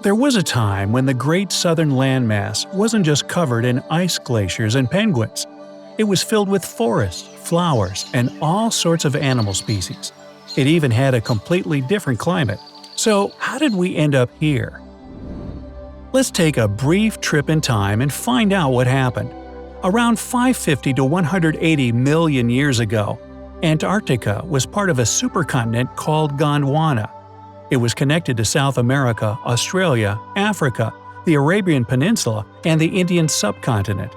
There was a time when the great southern landmass wasn't just covered in ice glaciers and penguins. It was filled with forests, flowers, and all sorts of animal species. It even had a completely different climate. So, how did we end up here? Let's take a brief trip in time and find out what happened. Around 550 to 180 million years ago, Antarctica was part of a supercontinent called Gondwana. It was connected to South America, Australia, Africa, the Arabian Peninsula, and the Indian subcontinent.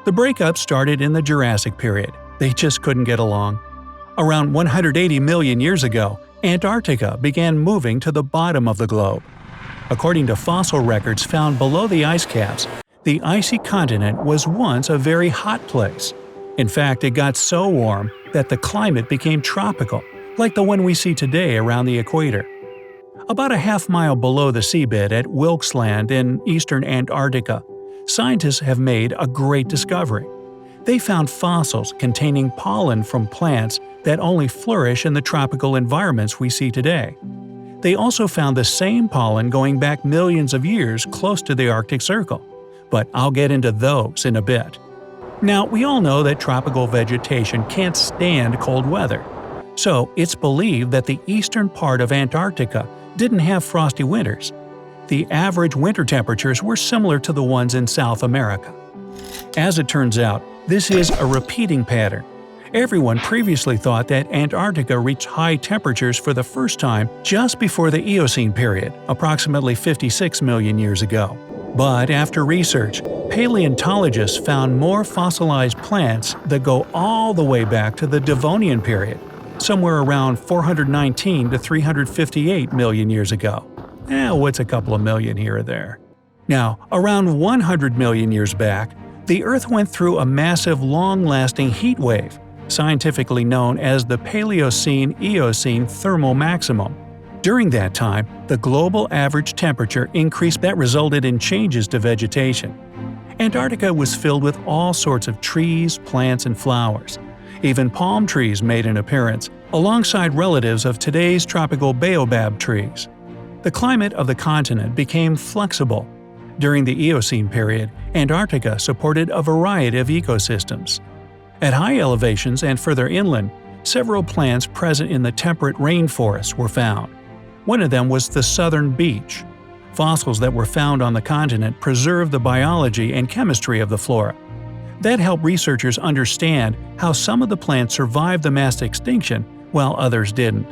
The breakup started in the Jurassic period. They just couldn't get along. Around 180 million years ago, Antarctica began moving to the bottom of the globe. According to fossil records found below the ice caps, the icy continent was once a very hot place. In fact, it got so warm that the climate became tropical, like the one we see today around the equator. About a half-mile below the seabed at Wilkes Land in eastern Antarctica, scientists have made a great discovery. They found fossils containing pollen from plants that only flourish in the tropical environments we see today. They also found the same pollen going back millions of years close to the Arctic Circle, but I'll get into those in a bit. Now, we all know that tropical vegetation can't stand cold weather. So, it's believed that the eastern part of Antarctica didn't have frosty winters. The average winter temperatures were similar to the ones in South America. As it turns out, this is a repeating pattern. Everyone previously thought that Antarctica reached high temperatures for the first time just before the Eocene period, approximately 56 million years ago. But after research, paleontologists found more fossilized plants that go all the way back to the Devonian period, somewhere around 419 to 358 million years ago. What's a couple of million here or there? Now, around 100 million years back, the Earth went through a massive long-lasting heat wave, scientifically known as the Paleocene-Eocene thermal maximum. During that time, the global average temperature increased that resulted in changes to vegetation. Antarctica was filled with all sorts of trees, plants, and flowers. Even palm trees made an appearance, alongside relatives of today's tropical baobab trees. The climate of the continent became flexible. During the Eocene period, Antarctica supported a variety of ecosystems. At high elevations and further inland, several plants present in the temperate rainforests were found. One of them was the southern beech. Fossils that were found on the continent preserved the biology and chemistry of the flora. That helped researchers understand how some of the plants survived the mass extinction while others didn't.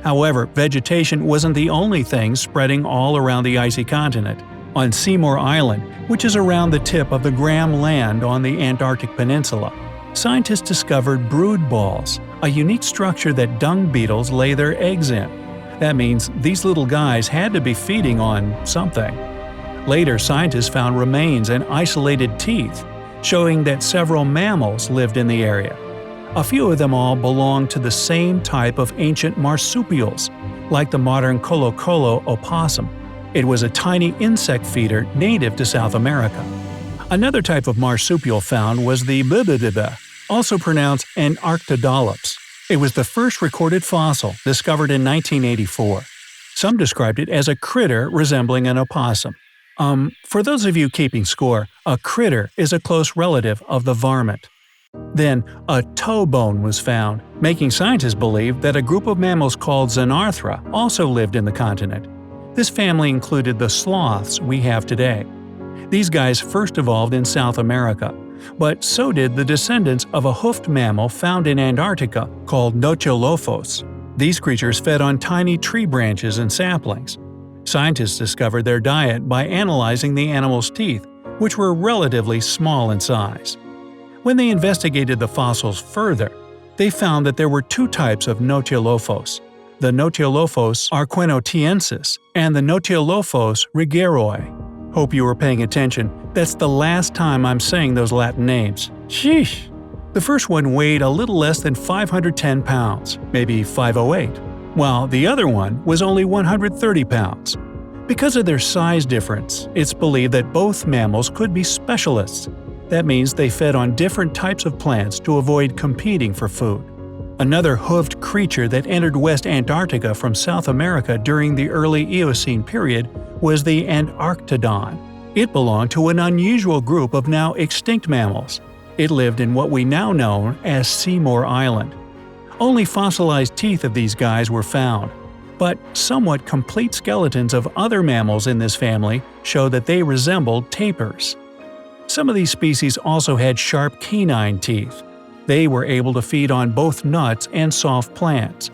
However, vegetation wasn't the only thing spreading all around the icy continent. On Seymour Island, which is around the tip of the Graham Land on the Antarctic Peninsula, scientists discovered brood balls, a unique structure that dung beetles lay their eggs in. That means these little guys had to be feeding on something. Later, scientists found remains and isolated teeth, showing that several mammals lived in the area. A few of them all belonged to the same type of ancient marsupials, like the modern Colo-Colo opossum. It was a tiny insect feeder native to South America. Another type of marsupial found was the Bibidiba, also pronounced Anarctodolops. It was the first recorded fossil, discovered in 1984. Some described it as a critter resembling an opossum. For those of you keeping score, a critter is a close relative of the varmint. Then, a toe bone was found, making scientists believe that a group of mammals called Xenarthra also lived in the continent. This family included the sloths we have today. These guys first evolved in South America, but so did the descendants of a hoofed mammal found in Antarctica called Notholohphos. These creatures fed on tiny tree branches and saplings. Scientists discovered their diet by analyzing the animals' teeth, which were relatively small in size. When they investigated the fossils further, they found that there were two types of Notholohphos: the Notholohphos arquenotiensis and the Notholohphos riggeroi. Hope you were paying attention. That's the last time I'm saying those Latin names. Sheesh! The first one weighed a little less than 510 pounds, maybe 508, while the other one was only 130 pounds. Because of their size difference, it's believed that both mammals could be specialists. That means they fed on different types of plants to avoid competing for food. Another hoofed creature that entered West Antarctica from South America during the early Eocene period was the Antarctodon. It belonged to an unusual group of now extinct mammals. It lived in what we now know as Seymour Island. Only fossilized teeth of these guys were found, but somewhat complete skeletons of other mammals in this family show that they resembled tapirs. Some of these species also had sharp canine teeth. They were able to feed on both nuts and soft plants.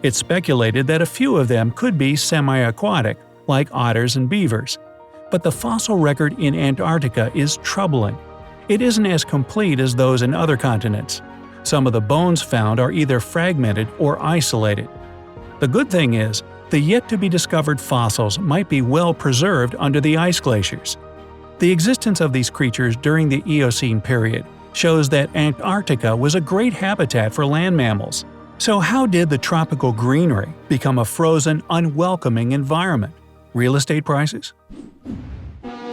It's speculated that a few of them could be semi-aquatic, like otters and beavers. But the fossil record in Antarctica is troubling. It isn't as complete as those in other continents. Some of the bones found are either fragmented or isolated. The good thing is, the yet-to-be-discovered fossils might be well preserved under the ice glaciers. The existence of these creatures during the Eocene period shows that Antarctica was a great habitat for land mammals. So how did the tropical greenery become a frozen, unwelcoming environment? Real estate prices?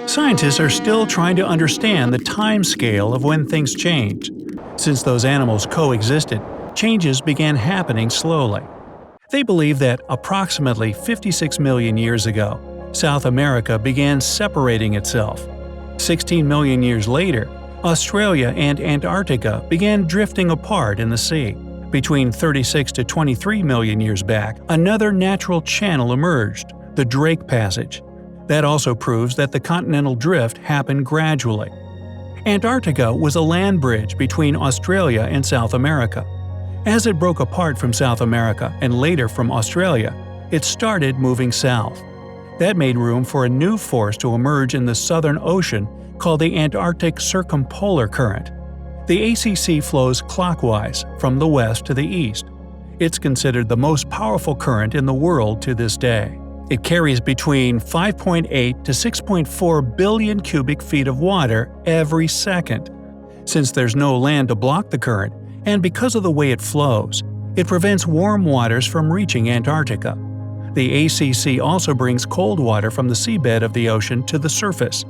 Scientists are still trying to understand the time scale of when things change. Since those animals coexisted, changes began happening slowly. They believe that approximately 56 million years ago, South America began separating itself. 16 million years later, Australia and Antarctica began drifting apart in the sea. Between 36 to 23 million years back, another natural channel emerged, the Drake Passage. That also proves that the continental drift happened gradually. Antarctica was a land bridge between Australia and South America. As it broke apart from South America and later from Australia, it started moving south. That made room for a new force to emerge in the Southern Ocean called the Antarctic Circumpolar Current. The ACC flows clockwise from the west to the east. It's considered the most powerful current in the world to this day. It carries between 5.8 to 6.4 billion cubic feet of water every second. Since there's no land to block the current, and because of the way it flows, it prevents warm waters from reaching Antarctica. The ACC also brings cold water from the seabed of the ocean to the surface.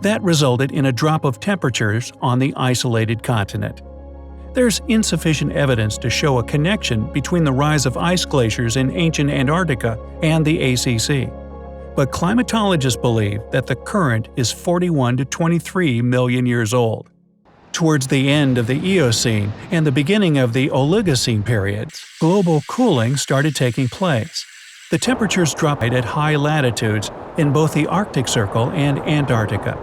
That resulted in a drop of temperatures on the isolated continent. There's insufficient evidence to show a connection between the rise of ice glaciers in ancient Antarctica and the ACC. But climatologists believe that the current is 41 to 23 million years old. Towards the end of the Eocene and the beginning of the Oligocene period, global cooling started taking place. The temperatures dropped at high latitudes in both the Arctic Circle and Antarctica.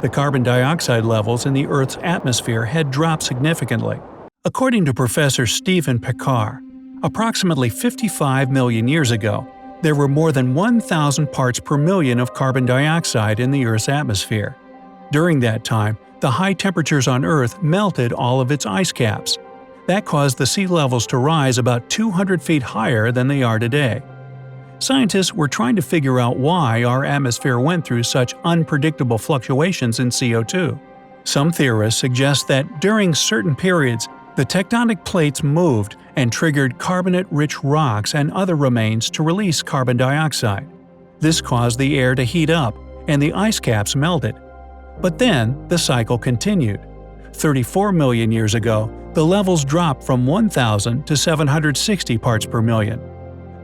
The carbon dioxide levels in the Earth's atmosphere had dropped significantly. According to Professor Stephen Picard, approximately 55 million years ago, there were more than 1,000 parts per million of carbon dioxide in the Earth's atmosphere. During that time, the high temperatures on Earth melted all of its ice caps. That caused the sea levels to rise about 200 feet higher than they are today. Scientists were trying to figure out why our atmosphere went through such unpredictable fluctuations in CO2. Some theorists suggest that during certain periods, the tectonic plates moved and triggered carbonate-rich rocks and other remains to release carbon dioxide. This caused the air to heat up, and the ice caps melted. But then, the cycle continued. 34 million years ago, the levels dropped from 1,000 to 760 parts per million.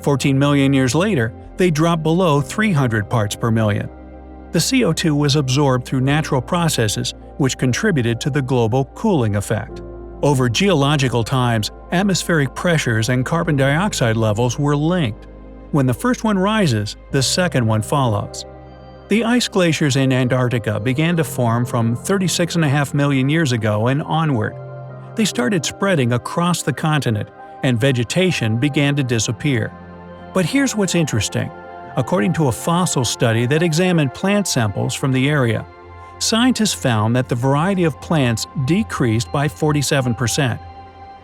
14 million years later, they dropped below 300 parts per million. The CO2 was absorbed through natural processes which contributed to the global cooling effect. Over geological times, atmospheric pressures and carbon dioxide levels were linked. When the first one rises, the second one follows. The ice glaciers in Antarctica began to form from 36.5 million years ago and onward. They started spreading across the continent, and vegetation began to disappear. But here's what's interesting. According to a fossil study that examined plant samples from the area, scientists found that the variety of plants decreased by 47%.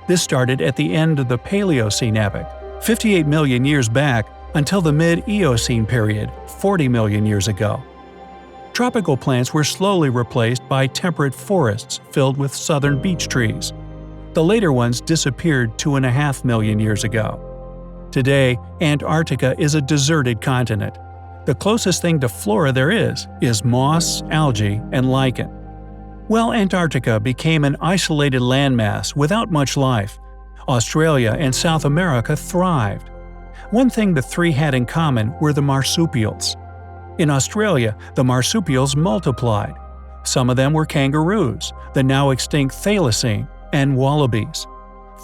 This started at the end of the Paleocene epoch, 58 million years back, until the mid-Eocene period, 40 million years ago. Tropical plants were slowly replaced by temperate forests filled with southern beech trees. The later ones disappeared 2.5 million years ago. Today, Antarctica is a deserted continent. The closest thing to flora there is moss, algae, and lichen. Well, Antarctica became an isolated landmass without much life. Australia and South America thrived. One thing the three had in common were the marsupials. In Australia, the marsupials multiplied. Some of them were kangaroos, the now extinct thylacine, and wallabies.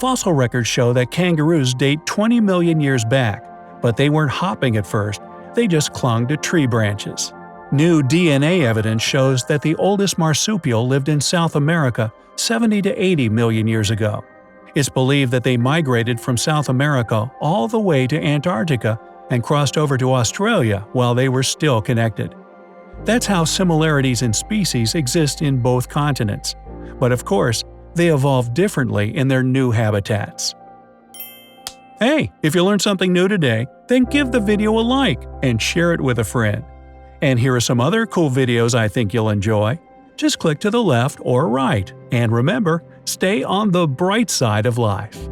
Fossil records show that kangaroos date 20 million years back, but they weren't hopping at first, they just clung to tree branches. New DNA evidence shows that the oldest marsupial lived in South America 70 to 80 million years ago. It's believed that they migrated from South America all the way to Antarctica and crossed over to Australia while they were still connected. That's how similarities in species exist in both continents. But of course, they evolved differently in their new habitats. Hey, if you learned something new today, then give the video a like and share it with a friend. And here are some other cool videos I think you'll enjoy. Just click to the left or right, and remember, stay on the bright side of life.